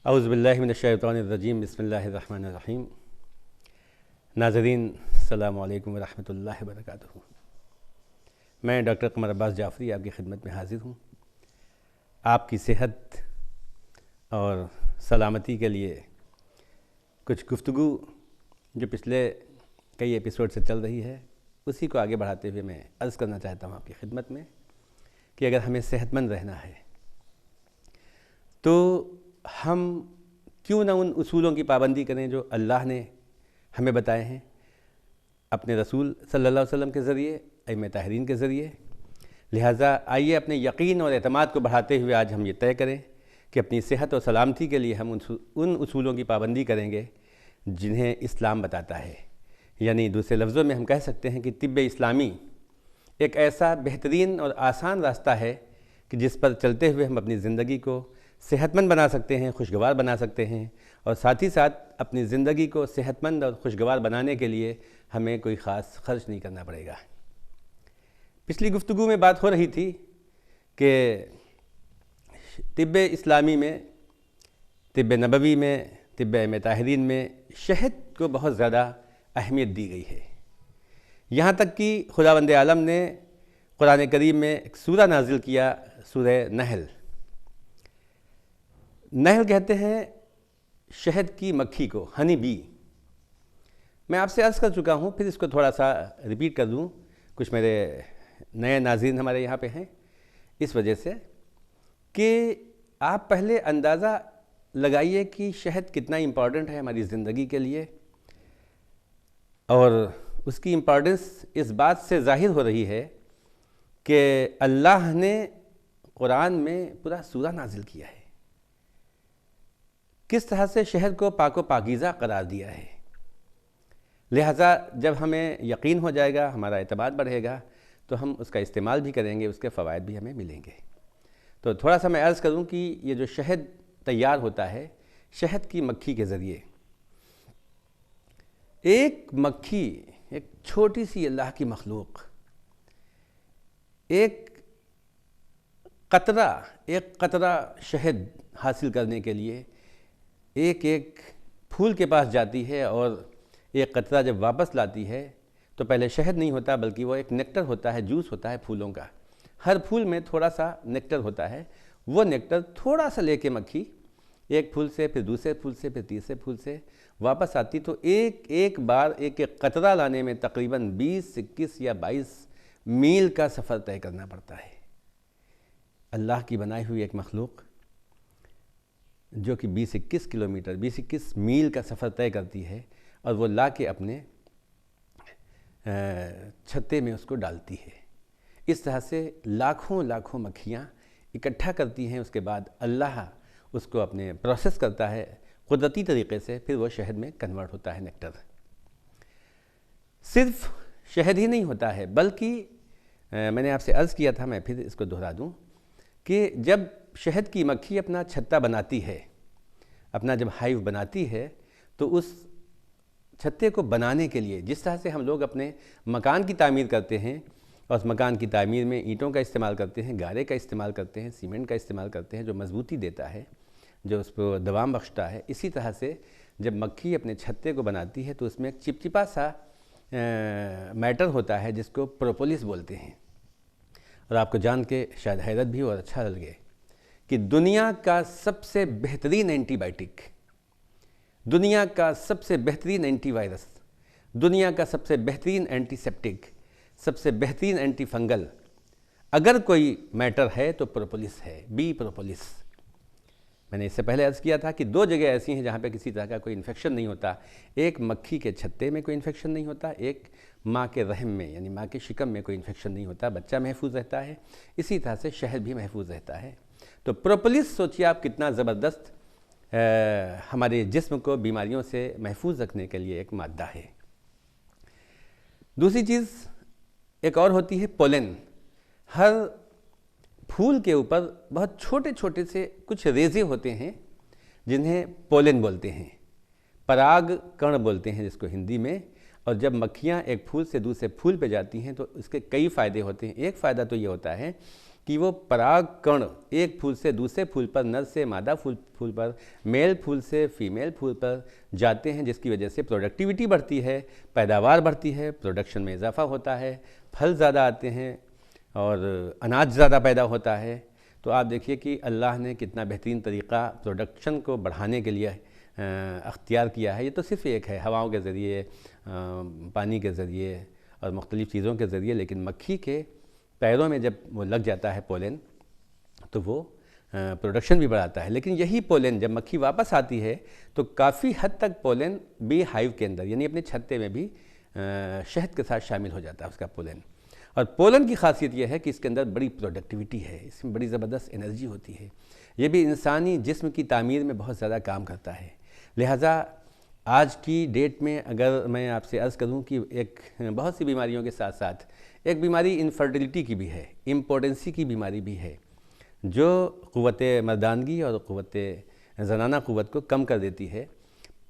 औज़ुबिल्लाहि मिनश्शैतानिर्रजीम बिस्मिल्लाहिर्रहमानिर्रहीम। नाज़रीन अस्सलामु अलैकुम वरहमतुल्लाहि वबरकातुहू। मैं डॉक्टर क़मर अब्बास जाफ़री आपकी खिदमत में हाज़िर हूँ। आपकी सेहत और सलामती के लिए कुछ गुफ्तगू जो पिछले कई एपिसोड से चल रही है उसी को आगे बढ़ाते हुए मैं अर्ज़ करना चाहता हूँ आपकी खिदमत में कि अगर हमें सेहतमंद रहना है तो हम क्यों ना उन उसूलों की पाबंदी करें जो अल्लाह ने हमें बताए हैं अपने रसूल सल्लल्लाहु अलैहि वसल्लम के ज़रिए, अइम्मा ताहिरीन के ज़रिए। लिहाजा आइए अपने यकीन और एतमाद को बढ़ाते हुए आज हम ये तय करें कि अपनी सेहत और सलामती के लिए हम उन उसूलों की पाबंदी करेंगे जिन्हें इस्लाम बताता है। यानी दूसरे लफ्ज़ों में हम कह सकते हैं कि तिब्ब इस्लामी एक ऐसा बेहतरीन और आसान रास्ता है कि जिस पर चलते हुए हम अपनी ज़िंदगी को सेहतमंद बना सकते हैं, खुशगवार बना सकते हैं, और साथ ही साथ अपनी ज़िंदगी को सेहतमंद और खुशगवार बनाने के लिए हमें कोई ख़ास खर्च नहीं करना पड़ेगा। पिछली गुफ्तगू में बात हो रही थी कि तिब्ब इस्लामी में, तिब्ब नबवी में, तिब्ब अइम्मा ताहिरीन में शहद को बहुत ज़्यादा अहमियत दी गई है। यहाँ तक कि खुदावंद आलम ने कुरान करीम में एक सूरा नाजिल किया, सूरह नहल। नहल कहते हैं शहद की मक्खी को, हनी बी। मैं आपसे अर्ज़ कर चुका हूँ, फिर इसको थोड़ा सा रिपीट कर दूँ। कुछ मेरे नए नाज़रीन हमारे यहाँ पे हैं, इस वजह से कि आप पहले अंदाज़ा लगाइए कि शहद कितना इम्पॉर्टेंट है हमारी ज़िंदगी के लिए। और उसकी इम्पॉर्टेंस इस बात से ज़ाहिर हो रही है कि अल्लाह ने कुरान में पूरा सूरा नाजिल किया है, किस तरह से शहद को पाको पाकीज़ा करार दिया है। लिहाजा जब हमें यकीन हो जाएगा, हमारा एतमाद बढ़ेगा, तो हम उसका इस्तेमाल भी करेंगे, उसके फ़वाइद भी हमें मिलेंगे। तो थोड़ा सा मैं अर्ज़ करूं कि ये जो शहद तैयार होता है शहद की मक्खी के ज़रिए, एक मक्खी, एक छोटी सी अल्लाह की मखलूक, एक कतरा शहद हासिल करने के लिए एक एक फूल के पास जाती है, और एक कतरा जब वापस लाती है तो पहले शहद नहीं होता बल्कि वो एक नेक्टर होता है, जूस होता है फूलों का। हर फूल में थोड़ा सा नेक्टर होता है। वो नेक्टर थोड़ा सा लेके मक्खी एक फूल से, फिर दूसरे फूल से, फिर तीसरे फूल से वापस आती, तो एक एक बार एक एक कतरा लाने में तकरीबन 20, 21 या 22 मील का सफ़र तय करना पड़ता है। अल्लाह की बनाई हुई एक मखलूक जो कि 20-21 किलोमीटर, 20-21 मील का सफ़र तय करती है, और वो ला के अपने छत्ते में उसको डालती है। इस तरह से लाखों लाखों मक्खियाँ इकट्ठा करती हैं। उसके बाद अल्लाह उसको अपने प्रोसेस करता है कुदरती तरीक़े से, फिर वो शहद में कन्वर्ट होता है, नेक्टर। सिर्फ शहद ही नहीं होता है, बल्कि मैंने आपसे अर्ज़ किया था, मैं फिर इसको दोहरा दूँ कि जब शहद की मक्खी अपना छत्ता बनाती है, अपना जब हाइव बनाती है, तो उस छत्ते को बनाने के लिए जिस तरह से हम लोग अपने मकान की तामीर करते हैं, और उस मकान की तामीर में ईंटों का इस्तेमाल करते हैं, गारे का इस्तेमाल करते हैं, सीमेंट का इस्तेमाल करते हैं, जो मजबूती देता है, जो उसको दवाम बख्शता है, इसी तरह से जब मक्खी अपने छत्ते को बनाती है तो उसमें एक चिपचिपा सा मैटर होता है जिसको प्रोपोलिस बोलते हैं। और आपको जान के शायद हैरत भी और अच्छा लगे कि दुनिया का सबसे बेहतरीन एंटीबायोटिक, दुनिया का सबसे बेहतरीन एंटीवायरस, दुनिया का सबसे बेहतरीन एंटीसेप्टिक, सबसे बेहतरीन एंटी फंगल अगर कोई मैटर है तो प्रोपोलिस है, बी प्रोपोलिस। मैंने इससे पहले अर्ज़ किया था कि 2 जगह ऐसी हैं जहाँ पे किसी तरह का कोई इन्फेक्शन नहीं होता। एक मक्खी के छत्ते में कोई इन्फेक्शन नहीं होता, एक माँ के रहम में यानी माँ के शिकम में कोई इन्फेक्शन नहीं होता, बच्चा महफूज रहता है। इसी तरह से शहद भी महफूज रहता है। तो प्रोपोलिस सोचिए आप कितना ज़बरदस्त हमारे जिस्म को बीमारियों से महफूज रखने के लिए एक मादा है। दूसरी चीज़ एक और होती है पोलन। हर फूल के ऊपर बहुत छोटे छोटे से कुछ रेज़े होते हैं जिन्हें पोलन बोलते हैं। पराग कण बोलते हैं जिसको हिंदी में। और जब मक्खियाँ एक फूल से दूसरे फूल पे जाती हैं तो इसके कई फ़ायदे होते हैं। एक फ़ायदा तो ये होता है कि वो पराग कण एक फूल से दूसरे फूल पर, नर से मादा फूल पर, मेल फूल से फीमेल फूल पर जाते हैं, जिसकी वजह से प्रोडक्टिविटी बढ़ती है, पैदावार बढ़ती है, प्रोडक्शन में इजाफा होता है, फल ज़्यादा आते हैं और अनाज ज़्यादा पैदा होता है। तो आप देखिए कि अल्लाह ने कितना बेहतरीन तरीक़ा प्रोडक्शन को बढ़ाने के लिए अख्तियार किया है। ये तो सिर्फ़ एक है, हवाओं के ज़रिए, पानी के ज़रिए और मुख्तलिफ़ चीज़ों के ज़रिए, लेकिन मक्खी के पैरों में जब वो लग जाता है पोलन तो वो प्रोडक्शन भी बढ़ाता है। लेकिन यही पोलन जब मक्खी वापस आती है तो काफ़ी हद तक पोलन बी हाइव के अंदर यानी अपने छत्ते में भी शहद के साथ शामिल हो जाता है उसका पोलन। और पोलन की खासियत यह है कि इसके अंदर बड़ी प्रोडक्टिविटी है, इसमें बड़ी ज़बरदस्त एनर्जी होती है। ये भी इंसानी जिस्म की तामीर में बहुत ज़्यादा काम करता है। लिहाजा आज की डेट में अगर मैं आपसे अर्ज़ करूं कि एक बहुत सी बीमारियों के साथ साथ एक बीमारी इनफर्टिलिटी की भी है, इम्पोर्टेंसी की बीमारी भी है, जो क़ुव्वते मर्दानगी और क़ुव्वते ज़नाना क़ुव्वत को कम कर देती है,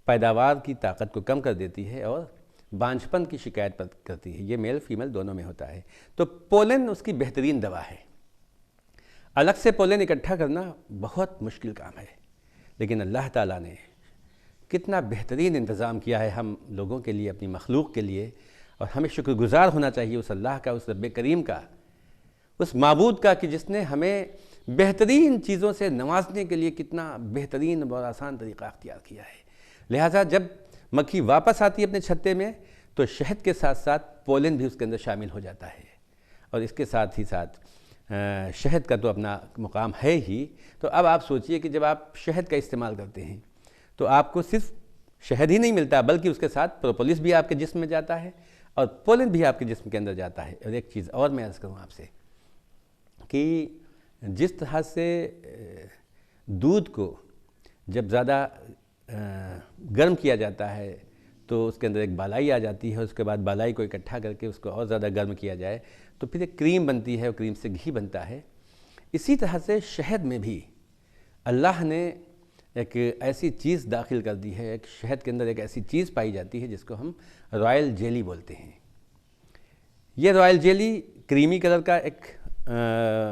पैदावार की ताकत को कम कर देती है और बांझपन की शिकायत करती है। ये मेल फीमेल दोनों में होता है। तो पोलन उसकी बेहतरीन दवा है। अलग से पोलन इकट्ठा करना बहुत मुश्किल काम है, लेकिन अल्लाह ताला ने कितना बेहतरीन इंतज़ाम किया है हम लोगों के लिए, अपनी मखलूक के लिए। और हमें शुक्रगुज़ार होना चाहिए उस अल्लाह का, उस रब्बे करीम का, उस माबूद का कि जिसने हमें बेहतरीन चीज़ों से नवाजने के लिए कितना बेहतरीन और आसान तरीक़ा अख्तियार किया है। लिहाजा जब मक्खी वापस आती है अपने छत्ते में तो शहद के साथ साथ पोलन भी उसके अंदर शामिल हो जाता है। और इसके साथ ही साथ शहद का तो अपना मुकाम है ही। तो अब आप सोचिए कि जब आप शहद का इस्तेमाल करते हैं तो आपको सिर्फ शहद ही नहीं मिलता बल्कि उसके साथ प्रोपोलिस भी आपके जिस्म में जाता है और पोलन भी आपके जिस्म के अंदर जाता है। और एक चीज़ और मैं अर्ज़ करूँ आपसे कि जिस तरह से दूध को जब ज़्यादा गर्म किया जाता है तो उसके अंदर एक बालाई आ जाती है, उसके बाद बालाई को इकट्ठा करके उसको और ज़्यादा गर्म किया जाए तो फिर एक क्रीम बनती है और क्रीम से घी बनता है। इसी तरह से शहद में भी अल्लाह ने एक ऐसी चीज़ दाखिल कर दी है, एक शहद के अंदर एक ऐसी चीज़ पाई जाती है जिसको हम रॉयल जेली बोलते हैं। ये रॉयल जेली क्रीमी कलर का एक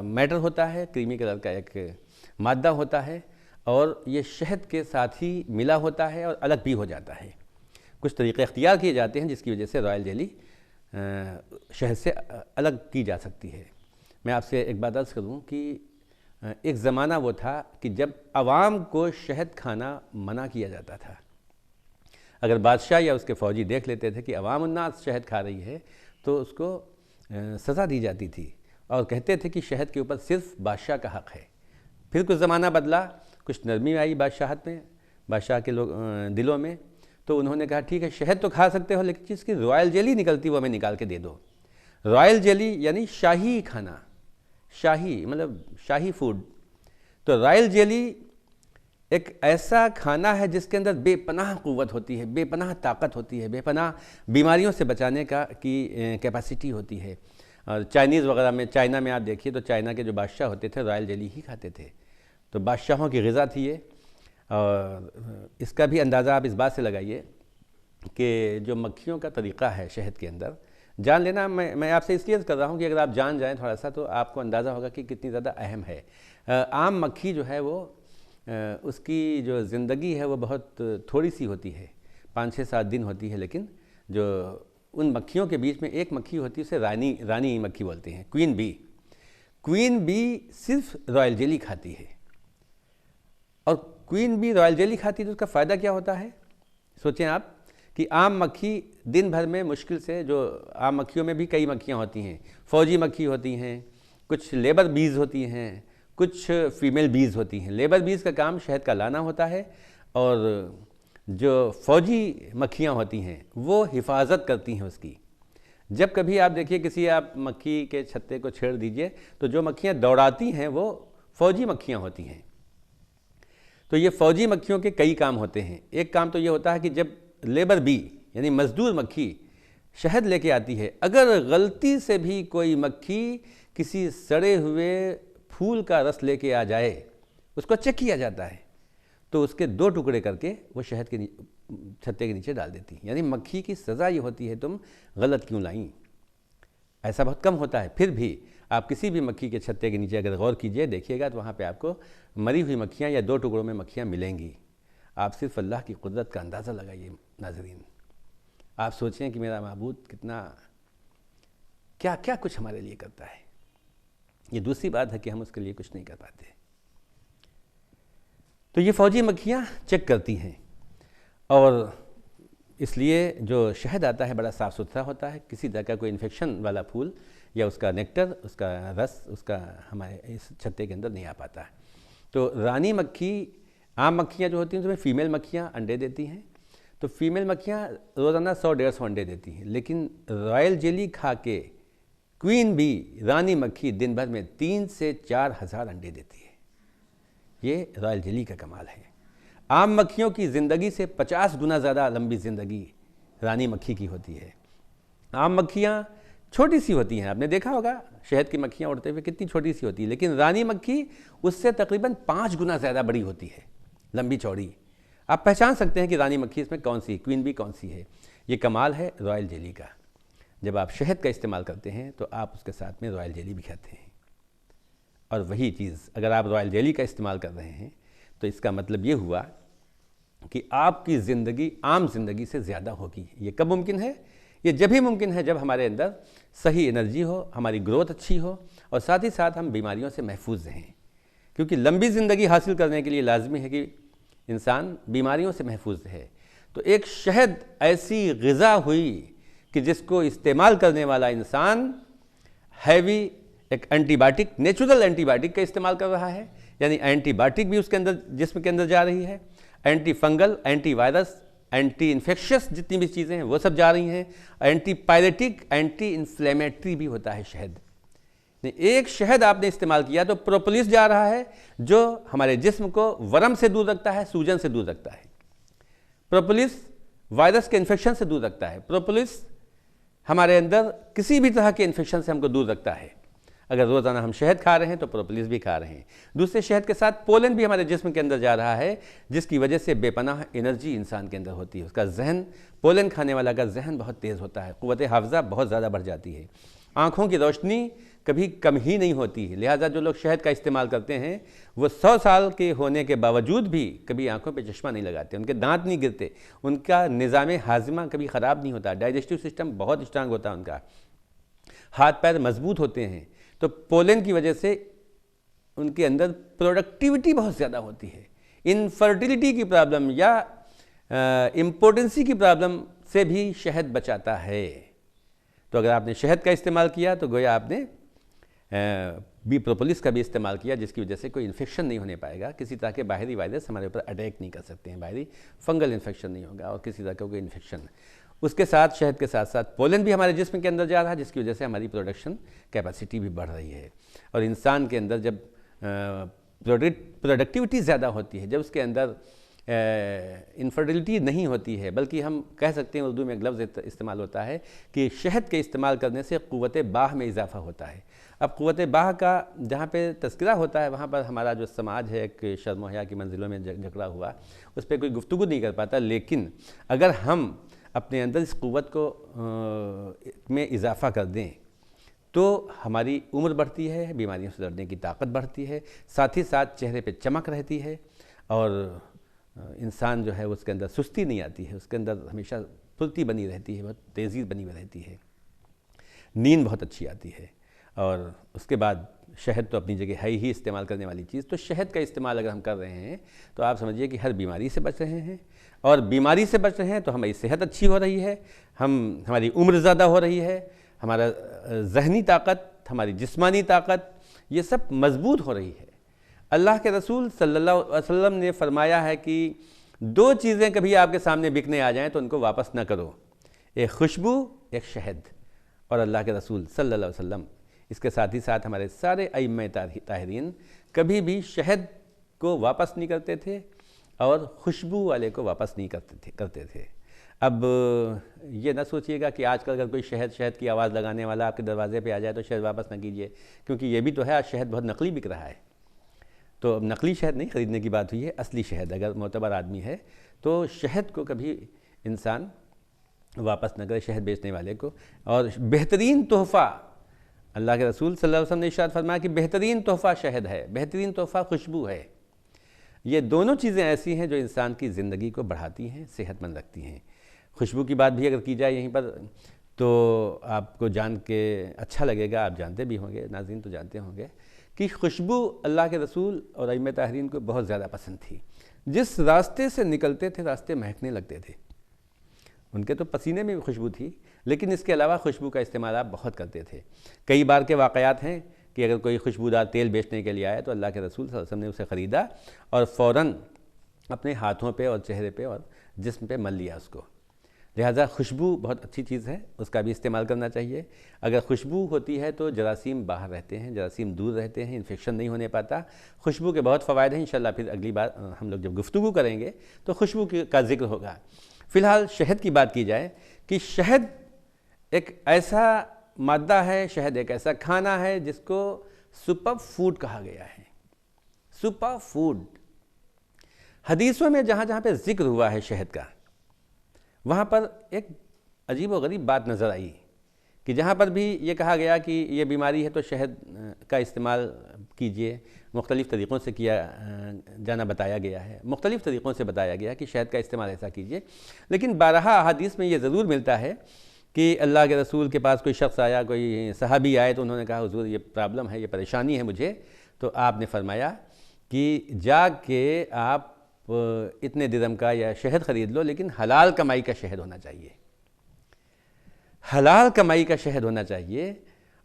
मैटर होता है, क्रीमी कलर का एक मादा होता है और ये शहद के साथ ही मिला होता है और अलग भी हो जाता है। कुछ तरीक़े अख्तियार किए जाते हैं जिसकी वजह से रॉयल जेली शहद से अलग की जा सकती है। मैं आपसे एक बात अर्ज़ करूँ कि एक ज़माना वो था कि जब आवाम को शहद खाना मना किया जाता था। अगर बादशाह या उसके फ़ौजी देख लेते थे कि अवाम उन्नास शहद खा रही है तो उसको सज़ा दी जाती थी और कहते थे कि शहद के ऊपर सिर्फ बादशाह का हक़ है। फिर कुछ ज़माना बदला, कुछ नरमी आई बादशाहत में, बादशाह के लोग दिलों में, तो उन्होंने कहा ठीक है शहद तो खा सकते हो लेकिन जिसकी रॉयल जेली निकलती वो हमें निकाल के दे दो। रॉयल जेली यानी शाही खाना, शाही मतलब शाही फूड। तो रॉयल जेली एक ऐसा खाना है जिसके अंदर बेपनाह क़ुव्वत होती है, बेपनाह ताकत होती है, बेपनाह बीमारियों से बचाने का की कैपेसिटी होती है। और चाइनीज़ वगैरह में, चाइना में आप देखिए तो चाइना के जो बादशाह होते थे रॉयल जेली ही खाते थे। तो बादशाहों की ग़िज़ा थी ये। और इसका भी अंदाज़ा आप इस बात से लगाइए कि जो मक्खियों का तरीक़ा है शहद के अंदर जान लेना, मैं आपसे इसलिए कर रहा हूँ कि अगर आप जान जाएँ थोड़ा सा तो आपको अंदाज़ा होगा कि कितनी ज़्यादा अहम है। आम मक्खी जो है वो उसकी जो ज़िंदगी है वो बहुत थोड़ी सी होती है, 5-6-7 दिन होती है। लेकिन जो उन मक्खियों के बीच में एक मक्खी होती है उसे रानी मक्खी बोलते हैं, क्वीन बी। क्वीन बी सिर्फ रॉयल जेली खाती है और क्वीन बी रॉयल जेली खाती है तो उसका फ़ायदा क्या होता है सोचें आप कि आम मक्खी दिन भर में मुश्किल से, जो आम मक्खियों में भी कई मक्खियाँ होती हैं, फौजी मक्खी होती हैं, कुछ लेबर बीज होती हैं, कुछ फीमेल बीज होती हैं। लेबर बीज का काम शहद का लाना होता है और जो फौजी मक्खियाँ होती हैं वो हिफाजत करती हैं उसकी। जब कभी आप देखिए किसी आप मक्खी के छत्ते को छेड़ दीजिए तो जो मक्खियाँ दौड़ाती हैं वो फौजी मक्खियाँ होती हैं। तो ये फौजी मक्खियों के कई काम होते हैं। एक काम तो ये होता है कि जब लेबर बी यानी मजदूर मक्खी शहद लेके आती है, अगर गलती से भी कोई मक्खी किसी सड़े हुए फूल का रस लेके आ जाए, उसको चेक किया जाता है तो उसके 2 टुकड़े करके वो शहद के छत्ते के नीचे डाल देती हैं। यानी मक्खी की सज़ा ये होती है तुम गलत क्यों लाई। ऐसा बहुत कम होता है, फिर भी आप किसी भी मक्खी के छत्ते के नीचे अगर गौर कीजिए, देखिएगा तो वहाँ पे आपको मरी हुई मक्खियाँ या 2 टुकड़ों में मक्खियाँ मिलेंगी। आप सिर्फ अल्लाह की कुदरत का अंदाज़ा लगाइए नाज़रीन। आप सोचें कि मेरा माबूद कितना क्या क्या कुछ हमारे लिए करता है। ये दूसरी बात है कि हम उसके लिए कुछ नहीं कर पाते। तो ये फौजी मक्खियाँ चेक करती हैं, और इसलिए जो शहद आता है बड़ा साफ़ सुथरा होता है। किसी तरह का कोई इन्फेक्शन वाला फूल या उसका नेक्टर, उसका रस, उसका हमारे इस छत्ते के अंदर नहीं आ पाता है। तो रानी मक्खी, आम मक्खियाँ जो होती हैं उसमें फ़ीमेल मक्खियाँ अंडे देती हैं। तो फीमेल मक्खियाँ रोज़ाना 100-150 अंडे देती हैं, लेकिन रॉयल जेली खा के क्वीन बी, रानी मक्खी, दिन भर में 3 से 4 हज़ार अंडे देती है। ये रॉयल जेली का कमाल है। आम मक्खियों की ज़िंदगी से 50 गुना ज़्यादा लंबी ज़िंदगी रानी मक्खी की होती है। आम मक्खियाँ छोटी सी होती हैं, आपने देखा होगा शहद की मक्खियाँ उड़ते हुए कितनी छोटी सी होती है, लेकिन रानी मक्खी उससे तकरीबन 5 गुना ज़्यादा बड़ी होती है, लंबी चौड़ी। आप पहचान सकते हैं कि रानी मक्खी इसमें कौन सी, क्वीन बी कौन सी है। ये कमाल है रॉयल जेली का। जब आप शहद का इस्तेमाल करते हैं तो आप उसके साथ में रॉयल जेली भी खाते हैं। और वही चीज़ अगर आप रॉयल जेली का इस्तेमाल कर रहे हैं तो इसका मतलब ये हुआ कि आपकी ज़िंदगी आम ज़िंदगी से ज़्यादा होगी। ये कब मुमकिन है? ये जब ही मुमकिन है जब हमारे अंदर सही एनर्जी हो, हमारी ग्रोथ अच्छी हो, और साथ ही साथ हम बीमारियों से महफूज रहें। क्योंकि लंबी ज़िंदगी हासिल करने के लिए लाजमी है कि इंसान बीमारियों से महफूज रहे। तो एक शहद ऐसी ग़िज़ा हुई कि जिसको इस्तेमाल करने वाला इंसान हैवी एक एंटीबायोटिक, नेचुरल एंटीबायोटिक का इस्तेमाल कर रहा है। यानी एंटीबायोटिक भी उसके अंदर, जिस्म के अंदर जा रही है, anti fungal, anti virus, anti infectious जितनी भी चीज़ें हैं वो सब जा रही हैं। एंटी पायरेटिक, एंटी इन्फ्लेमेटरी भी होता है शहद। एक शहद आपने इस्तेमाल किया तो प्रोपोलिस जा रहा है जो हमारे जिस्म को वर्म से दूर रखता है, सूजन से दूर रखता है। प्रोपोलिस वायरस के इन्फेक्शन से दूर रखता है। प्रोपोलिस हमारे अंदर किसी भी तरह के इन्फेक्शन से हमको दूर रखता है। अगर रोज़ाना हम शहद खा रहे हैं तो प्रोपोलिस भी खा रहे हैं। दूसरे शहद के साथ पोलन भी हमारे जिस्म के अंदर जा रहा है, जिसकी वजह से बेपनाह एनर्जी इंसान के अंदर होती है। उसका जहन, पोलन खाने वाला का जहन बहुत तेज़ होता है, क़ुव्वत हाफ़िज़ा बहुत ज़्यादा बढ़ जाती है, आँखों की रोशनी कभी कम ही नहीं होती है। लिहाजा जो लोग शहद का इस्तेमाल करते हैं वो 100 साल के होने के बावजूद भी कभी आँखों पे चश्मा नहीं लगाते, उनके दांत नहीं गिरते, उनका निज़ाम हाज़िमा कभी ख़राब नहीं होता, डाइजेस्टिव सिस्टम बहुत स्ट्रांग होता है उनका, हाथ पैर मजबूत होते हैं। तो पोलन की वजह से उनके अंदर प्रोडक्टिविटी बहुत ज़्यादा होती है। इनफर्टिलिटी की प्रॉब्लम या इम्पोर्टेंसी की प्रॉब्लम से भी शहद बचाता है। तो अगर आपने शहद का इस्तेमाल किया तो गोया आपने बी प्रोपोलिस का भी इस्तेमाल किया, जिसकी वजह से कोई इन्फेक्शन नहीं होने पाएगा, किसी तरह के बाहरी वायरस हमारे ऊपर अटैक नहीं कर सकते हैं, बाहरी फंगल इन्फेक्शन नहीं होगा और किसी तरह का कोई इन्फेक्शन। उसके साथ शहद के साथ साथ पोलन भी हमारे जिस्म के अंदर जा रहा है, जिसकी वजह से हमारी प्रोडक्शन कैपेसिटी भी बढ़ रही है। और इंसान के अंदर जब प्रोडक्टिविटी ज़्यादा होती है, जब उसके अंदर इनफर्टिलिटी नहीं होती है, बल्कि हम कह सकते हैं, उर्दू में एक लफ्ज़ इस्तेमाल होता है कि शहद के इस्तेमाल करने से क़ुव्वत बाह में इजाफ़ा होता है। अब क़ुव्वत बाह का जहाँ पे तज़किरा होता है वहाँ पर हमारा जो समाज है एक शर्म हया की मंजिलों में जकड़ा हुआ, उस पर कोई गुफ्तगू नहीं कर पाता। लेकिन अगर हम अपने अंदर इस क़ुव्वत को में इजाफ़ा कर दें तो हमारी उम्र बढ़ती है, बीमारियों से लड़ने की ताकत बढ़ती है, साथ ही साथ चेहरे पे चमक रहती है और इंसान जो है उसके अंदर सुस्ती नहीं आती है, उसके अंदर हमेशा फुर्ती बनी रहती है, बहुत तेज़ी बनी हुई रहती है, नींद बहुत अच्छी आती है। और उसके बाद शहद तो अपनी जगह है ही इस्तेमाल करने वाली चीज़। तो शहद का इस्तेमाल अगर हम कर रहे हैं तो आप समझिए कि हर बीमारी से बच रहे हैं, और बीमारी से बच रहे हैं तो हमारी सेहत अच्छी हो रही है, हमारी उम्र ज़्यादा हो रही है, हमारा ज़हनी ताकत, हमारी जिस्मानी ताकत, ये सब मजबूत हो रही है। अल्लाह के रसूल सल्लल्लाहु अलैहि वसल्लम ने फरमाया है कि 2 चीज़ें कभी आपके सामने बिकने आ जाएं तो उनको वापस ना करो, एक खुशबू, एक शहद। और अल्लाह के रसूल सल्लल्लाहु अलैहि वसल्लम, इसके साथ ही साथ हमारे सारे अइम्मा ताहिरीन कभी भी शहद को वापस नहीं करते थे और खुशबू वाले को वापस नहीं करते थे। अब ये ना सोचिएगा कि आजकल अगर कोई शहद की आवाज़ लगाने वाला आपके दरवाजे पे आ जाए तो शहद वापस ना कीजिए, क्योंकि ये भी तो है, आज शहद बहुत नकली बिक रहा है। तो नकली शहद नहीं ख़रीदने की बात हुई है, असली शहद अगर मोतबर आदमी है तो शहद को कभी इंसान वापस न करे, शहद बेचने वाले को। और बेहतरीन तोहफ़ा, अल्लाह के रसूल सल्लल्लाहु अलैहि वसल्लम ने इरशाद फरमाया कि बेहतरीन तोहफ़ा शहद है, बेहतरीन तोहफ़ा खुशबू है। ये दोनों चीज़ें ऐसी हैं जो इंसान की ज़िंदगी को बढ़ाती हैं, सेहतमंद रखती हैं। खुशबू की बात भी अगर की जाए यहीं पर तो आपको जान के अच्छा लगेगा, आप जानते भी होंगे, नाज़रीन तो जानते होंगे कि खुशबू अल्लाह के रसूल और अइम्मा ताहरीन को बहुत ज़्यादा पसंद थी। जिस रास्ते से निकलते थे रास्ते महकने लगते थे। उनके तो पसीने में भी खुशबू थी, लेकिन इसके अलावा खुशबू का इस्तेमाल आप बहुत करते थे। कई बार के वाक़यात हैं कि अगर कोई खुशबूदार तेल बेचने के लिए आया तो अल्लाह के रसूल सल्लल्लाहु अलैहि वसल्लम ने उसे ख़रीदा और फ़ौरन अपने हाथों पे और चेहरे पे और जिस्म पे मल लिया उसको। लिहाजा खुशबू बहुत अच्छी चीज़ है, उसका भी इस्तेमाल करना चाहिए। अगर खुशबू होती है तो जरासीम बाहर रहते हैं, जरासीम दूर रहते हैं, इन्फेक्शन नहीं होने पाता। खुशबू के बहुत फ़वाइद हैं, इंशाअल्लाह फिर अगली बार हम लोग जब गुफ्तगू करेंगे तो खुशबू का जिक्र होगा। फ़िलहाल शहद की बात की जाए कि शहद एक ऐसा मादा है, शहद एक ऐसा खाना है जिसको सुपर फूड कहा गया है। सुपर फूड, हदीसों में जहाँ जहाँ पे जिक्र हुआ है शहद का, वहाँ पर एक अजीब व गरीब बात नज़र आई कि जहाँ पर भी ये कहा गया कि ये बीमारी है तो शहद का इस्तेमाल कीजिए, मुख्तलिफ़ तरीक़ों से किया जाना बताया गया है, मुख्तलिफ़ तरीक़ों से बताया गया कि शहद का इस्तेमाल ऐसा कीजिए। लेकिन बारहा हदीस में ये ज़रूर मिलता है कि अल्लाह के रसूल के पास कोई शख्स आया, कोई सहाबी आए तो उन्होंने कहा हुज़ूर ये प्रॉब्लम है, ये परेशानी है मुझे। तो आपने फरमाया कि जा के आप इतने दिरहम का या शहद ख़रीद लो, लेकिन हलाल कमाई का शहद होना चाहिए, हलाल कमाई का शहद होना चाहिए।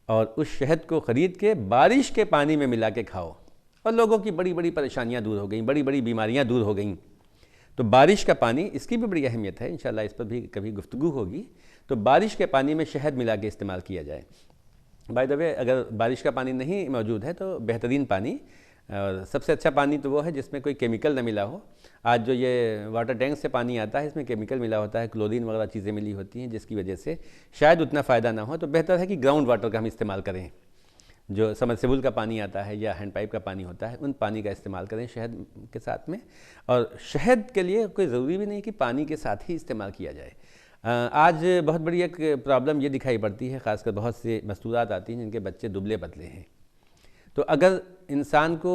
और उस शहद को ख़रीद के बारिश के पानी में मिला के खाओ, और लोगों की बड़ी बड़ी परेशानियाँ दूर हो गई, बड़ी बड़ी बीमारियाँ दूर हो गईं। तो बारिश का पानी, इसकी भी बड़ी अहमियत है, इंशाअल्लाह इस पर भी कभी गुफ्तगू होगी। तो बारिश के पानी में शहद मिला के इस्तेमाल किया जाए। बाय द वे, अगर बारिश का पानी नहीं मौजूद है तो बेहतरीन पानी और सबसे अच्छा पानी तो वो है जिसमें कोई केमिकल न मिला हो। आज जो ये वाटर टैंक से पानी आता है इसमें केमिकल मिला होता है, क्लोरीन वगैरह चीज़ें मिली होती हैं, जिसकी वजह से शायद उतना फ़ायदा ना हो। तो बेहतर है कि ग्राउंड वाटर का हम इस्तेमाल करें, जो समरसेबुल का पानी आता है या हैंड पाइप का पानी होता है, उन पानी का इस्तेमाल करें शहद के साथ में। और शहद के लिए कोई ज़रूरी भी नहीं कि पानी के साथ ही इस्तेमाल किया जाए। आज बहुत बड़ी एक प्रॉब्लम ये दिखाई पड़ती है, ख़ासकर बहुत से मस्तूरात आती हैं जिनके बच्चे दुबले पतले हैं। तो अगर इंसान को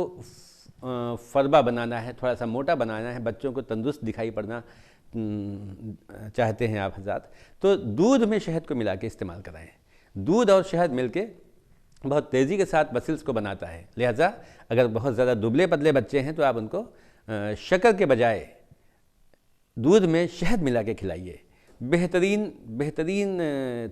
फरबा बनाना है, थोड़ा सा मोटा बनाना है, बच्चों को तंदुरुस्त दिखाई पड़ना चाहते हैं आप हज़रात, तो दूध में शहद को मिला के इस्तेमाल कराएँ। दूध और शहद मिलके बहुत तेज़ी के साथ मसल्स को बनाता है। लिहाजा अगर बहुत ज़्यादा दुबले पतले बच्चे हैं तो आप उनको शक्कर के बजाय दूध में शहद मिला के खिलाइए। बेहतरीन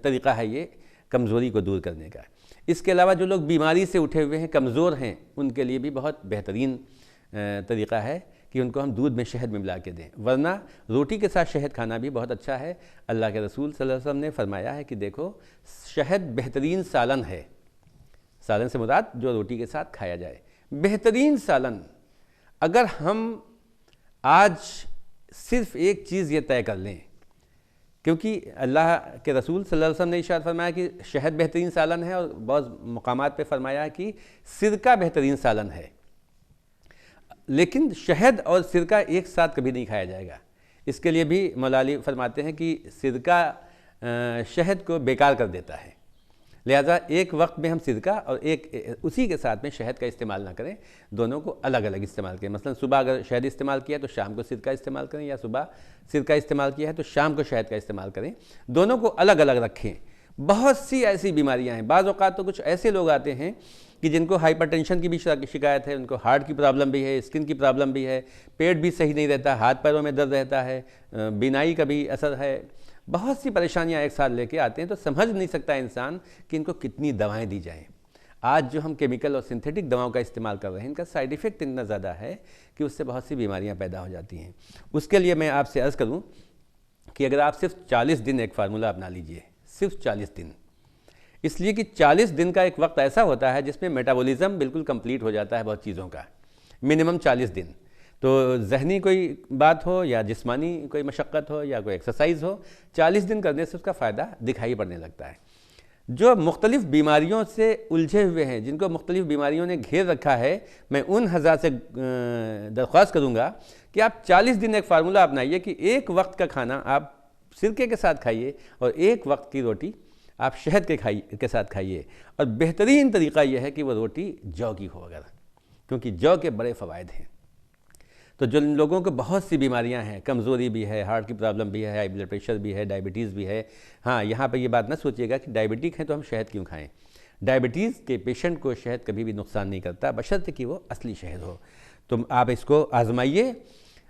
तरीक़ा है ये कमज़ोरी को दूर करने का। इसके अलावा जो लोग बीमारी से उठे हुए हैं, कमज़ोर हैं, उनके लिए भी बहुत बेहतरीन तरीक़ा है कि उनको हम दूध में शहद में मिला के दें। वरना रोटी के साथ शहद खाना भी बहुत अच्छा है। अल्लाह के रसूल सल्लल्लाहु अलैहि वसल्लम ने फरमाया है कि देखो, शहद बेहतरीन सालन है। सालन से मुराद जो रोटी के साथ खाया जाए, बेहतरीन सालन। अगर हम आज सिर्फ़ एक चीज़ ये तय कर लें, क्योंकि अल्लाह के रसूल सल्लल्लाहु अलैहि वसल्लम ने इरशाद फरमाया कि शहद बेहतरीन सालन है, और बहुत मकामात पे फरमाया है कि सिरका बेहतरीन सालन है। लेकिन शहद और सिरका एक साथ कभी नहीं खाया जाएगा। इसके लिए भी मौला अली फरमाते हैं कि सिरका शहद को बेकार कर देता है। लिहाजा एक वक्त में हम सिरका और एक उसी के साथ में शहद का इस्तेमाल ना करें, दोनों को अलग अलग इस्तेमाल करें। मसलन सुबह अगर शहद इस्तेमाल किया तो शाम को सिरका इस्तेमाल करें, या सुबह सिरका इस्तेमाल किया है तो शाम को शहद का इस्तेमाल करें। दोनों को अलग अलग रखें। बहुत सी ऐसी बीमारियां हैं, बाज़ औक़ात तो कुछ ऐसे लोग आते हैं कि जिनको हाइपरटेंशन की भी शिकायत है, उनको हार्ट की प्रॉब्लम भी है, स्किन की प्रॉब्लम भी है, पेट भी सही नहीं रहता, हाथ पैरों में दर्द रहता है, बीनाई का भी असर है, बहुत सी परेशानियां एक साथ लेके आते हैं। तो समझ नहीं सकता इंसान कि इनको कितनी दवाएं दी जाएं। आज जो हम केमिकल और सिंथेटिक दवाओं का इस्तेमाल कर रहे हैं, इनका साइड इफ़ेक्ट इतना ज़्यादा है कि उससे बहुत सी बीमारियां पैदा हो जाती हैं। उसके लिए मैं आपसे अर्ज़ करूं कि अगर आप सिर्फ 40 दिन एक फार्मूला अपना लीजिए, सिर्फ 40 दिन, इसलिए कि 40 दिन का एक वक्त ऐसा होता है जिसमें मेटाबॉलिज्म बिल्कुल कंप्लीट हो जाता है बहुत चीज़ों का, मिनिमम 40 दिन। तो जहनी कोई बात हो या जिस्मानी कोई मशक्क़त हो या कोई एक्सरसाइज हो, 40 दिन करने से उसका फ़ायदा दिखाई पड़ने लगता है। जो मुख्तलिफ़ बीमारियों से उलझे हुए हैं, जिनको मुख्तलिफ़ बीमारियों ने घेर रखा है, मैं उन हज़रात से दरख्वास्त करूँगा कि आप 40 दिन एक फार्मूला अपनाइए कि एक वक्त का खाना आप सिरके के साथ खाइए और एक वक्त की रोटी आप शहद के साथ खाइए। और बेहतरीन तरीक़ा यह है कि वो रोटी जौ की हो अगर, क्योंकि जौ के बड़े फ़वाइद हैं। तो जो लोगों को बहुत सी बीमारियां हैं, कमज़ोरी भी है, हार्ट की प्रॉब्लम भी है, हाई ब्लड प्रेशर भी है, डायबिटीज़ भी है। हाँ, यहाँ पर ये बात ना सोचिएगा कि डायबिटिक है तो हम शहद क्यों खाएं। डायबिटीज़ के पेशेंट को शहद कभी भी नुकसान नहीं करता, बशर्ते कि वो असली शहद हो। तो आप इसको आजमाइए।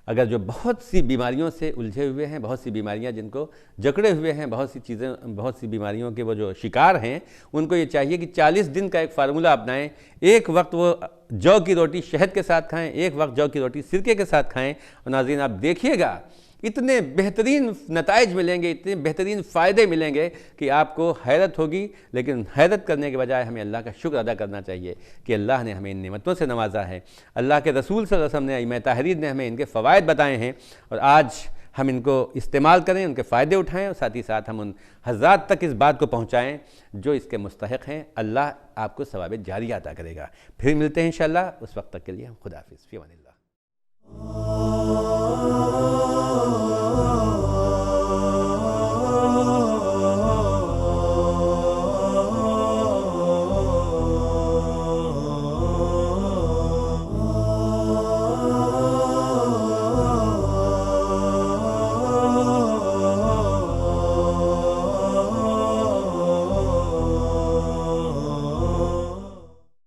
अगर जो बहुत सी बीमारियों से उलझे हुए हैं, बहुत सी बीमारियां जिनको जकड़े हुए हैं, बहुत सी बीमारियों के वो जो शिकार हैं, उनको ये चाहिए कि 40 दिन का एक फार्मूला अपनाएं। एक वक्त वो जौ की रोटी शहद के साथ खाएं, एक वक्त जौ की रोटी सिरके के साथ खाएं। और नाज़रीन, आप देखिएगा इतने बेहतरीन नताइज मिलेंगे, इतने बेहतरीन फ़ायदे मिलेंगे कि आपको हैरत होगी। लेकिन हैरत करने के बजाय हमें अल्लाह का शुक्र अदा करना चाहिए कि अल्लाह ने हमें इन नेमतों से नवाजा है। अल्लाह के रसूल सल्लल्लाहु अलैहि वसल्लम ने, इमाम ताहरीर ने हमें इनके फ़वाइद बताए हैं और आज हम इनको इस्तेमाल करें, उनके फ़ायदे उठाएँ और साथ ही साथ हम उन हज़रात तक इस बात को पहुँचाएँ जो इसके मुस्तहिक़ हैं। अल्लाह आपको सवाब जारिया अता करेगा। फिर मिलते हैं इंशाअल्लाह। उस वक्त तक के लिए हम खुदा हाफ़िज़। फ़ी अमानिल्लाह।